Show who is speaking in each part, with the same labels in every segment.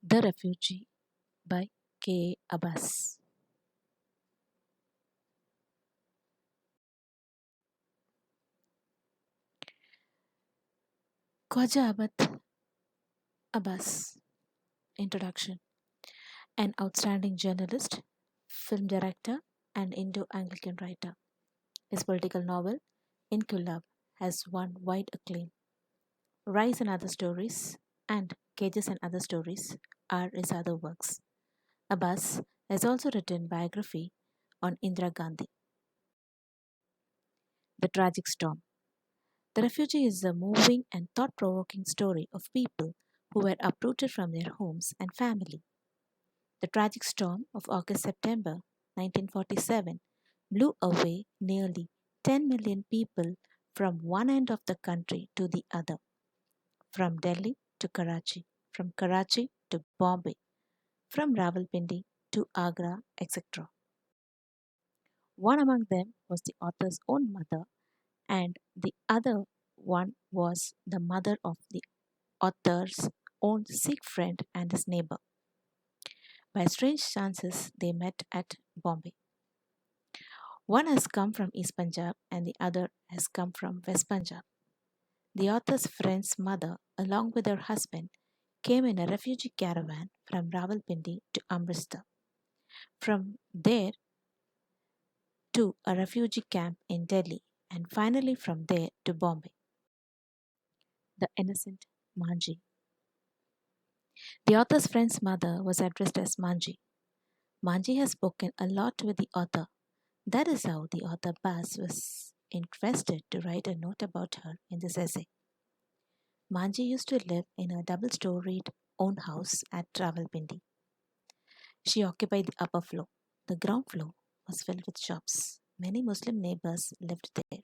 Speaker 1: The Refugee by K. Abbas. Khwaja Abad Abbas. Introduction. An outstanding journalist, film director, and Indo Anglican writer. His political novel, Inquilab, has won wide acclaim. Rise and Other Stories and Cages and Other Stories are his other works. Abbas has also written biography on Indira Gandhi. The Tragic Storm. The Refugee is a moving and thought provoking story of people who were uprooted from their homes and family. The tragic storm of August September 1947 blew away nearly 10 million people from one end of the country to the other, from Delhi to Karachi, from Karachi to Bombay, from Rawalpindi to Agra, etc. One among them was the author's own mother, and the other one was the mother of the author's own Sikh friend and his neighbor. By strange chances, they met at Bombay. One has come from East Punjab and the other has come from West Punjab. The author's friend's mother, along with her husband, came in a refugee caravan from Rawalpindi to Amritsar, from there to a refugee camp in Delhi, and finally from there to Bombay. The innocent Maanji. The author's friend's mother was addressed as Maanji. Maanji has spoken a lot with the author. That is how the author Baz was interested to write a note about her in this essay. Manji used to live in a double storied own house at Rawalpindi. She occupied the upper floor. The ground floor was filled with shops. Many Muslim neighbors lived there.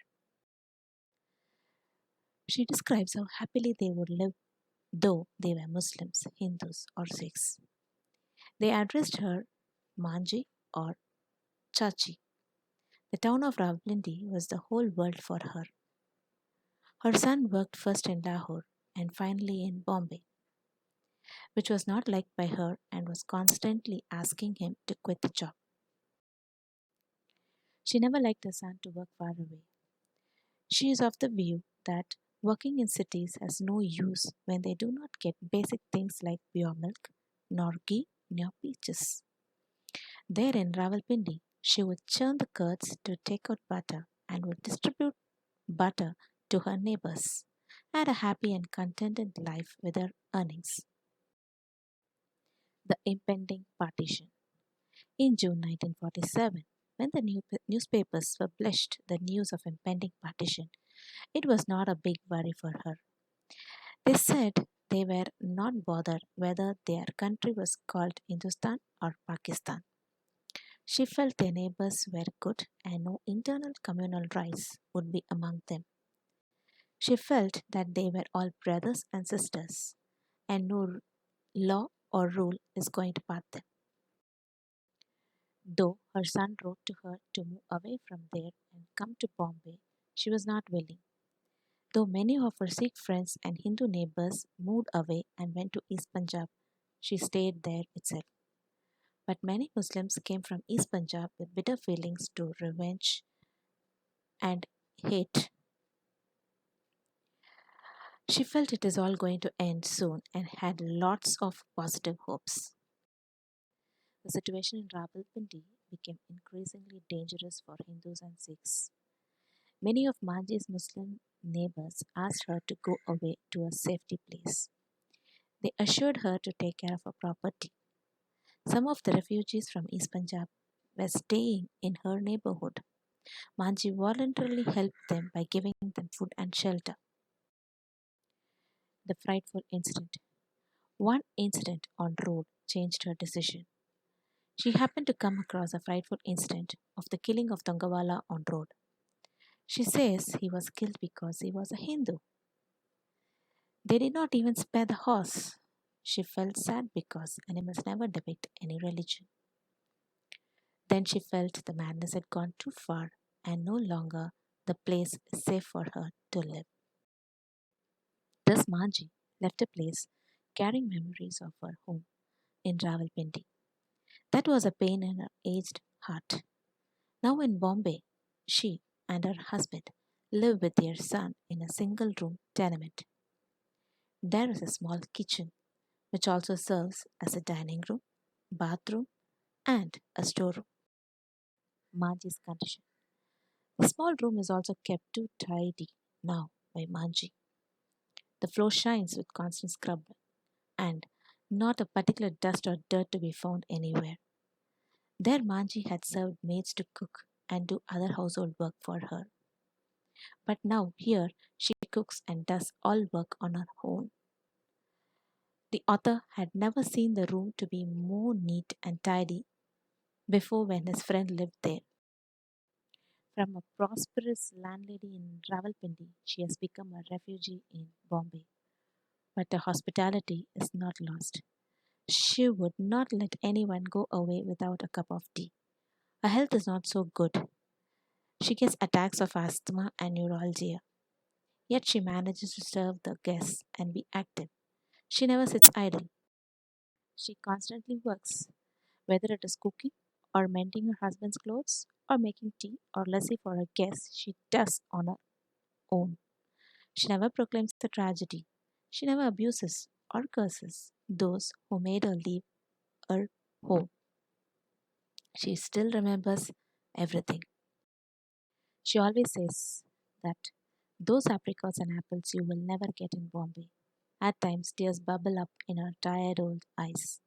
Speaker 1: She describes how happily they would live though they were Muslims, Hindus, or Sikhs. They addressed her Manji or Chachi. The town of Rawalpindi was the whole world for her. Her son worked first in Lahore and finally in Bombay, which was not liked by her and was constantly asking him to quit the job. She never liked her son to work far away. She is of the view that working in cities has no use when they do not get basic things like pure milk, nor ghee, nor peaches. There in Rawalpindi, she would churn the curds to take out butter and would distribute butter to her neighbors, had a happy and contented life with her earnings. The impending partition. In June 1947, when the newspapers published the news of impending partition, it was not a big worry for her. They said they were not bothered whether their country was called Hindustan or Pakistan. She felt their neighbors were good and no internal communal rights would be among them. She felt that they were all brothers and sisters, and no law or rule is going to part them. Though her son wrote to her to move away from there and come to Bombay, she was not willing. Though many of her Sikh friends and Hindu neighbors moved away and went to East Punjab, she stayed there itself. But many Muslims came from East Punjab with bitter feelings to revenge and hate. She felt it is all going to end soon and had lots of positive hopes. The situation in Rawalpindi became increasingly dangerous for Hindus and Sikhs. Many of Manji's Muslim neighbors asked her to go away to a safety place. They assured her to take care of her property. Some of the refugees from East Punjab were staying in her neighborhood. Manji voluntarily helped them by giving them food and shelter. The frightful incident. One incident on road changed her decision. She happened to come across a frightful incident of the killing of Tongawala on road. She says he was killed because he was a Hindu. They did not even spare the horse. She felt sad because animals never depict any religion. Then she felt the madness had gone too far and no longer the place safe for her to live. Thus Manji left a place carrying memories of her home, in Rawalpindi. That was a pain in her aged heart. Now in Bombay, she and her husband live with their son in a single room tenement. There is a small kitchen which also serves as a dining room, bathroom, and a storeroom. Manji's condition. The small room is also kept too tidy now by Manji. The floor shines with constant scrub and not a particular dust or dirt to be found anywhere. There Manji had served maids to cook and do other household work for her. But now here she cooks and does all work on her own. The author had never seen the room to be more neat and tidy before when his friend lived there. From a prosperous landlady in Rawalpindi, she has become a refugee in Bombay. But her hospitality is not lost. She would not let anyone go away without a cup of tea. Her health is not so good. She gets attacks of asthma and neuralgia. Yet she manages to serve the guests and be active. She never sits idle. She constantly works, whether it is cooking or mending her husband's clothes or making tea or lassi for her guests, she does on her own. She never proclaims the tragedy. She never abuses or curses those who made her leave her home. She still remembers everything. She always says that those apricots and apples you will never get in Bombay. At times, tears bubble up in her tired old eyes.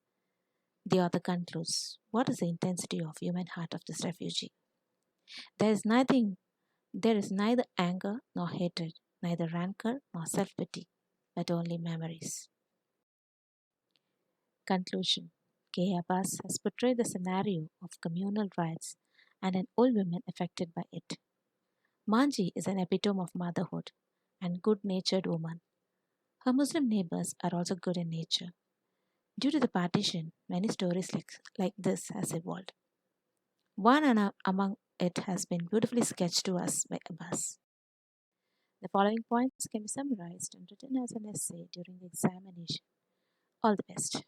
Speaker 1: The author concludes, what is the intensity of human heart of this refugee? There is nothing, there is neither anger nor hatred, neither rancor nor self-pity, but only memories. Conclusion. K. Abbas has portrayed the scenario of communal riots and an old woman affected by it. Manji is an epitome of motherhood and good-natured woman. Her Muslim neighbors are also good in nature. Due to the partition, many stories like this has evolved. One among it has been beautifully sketched to us by Abbas. The following points can be summarized and written as an essay during the examination. All the best.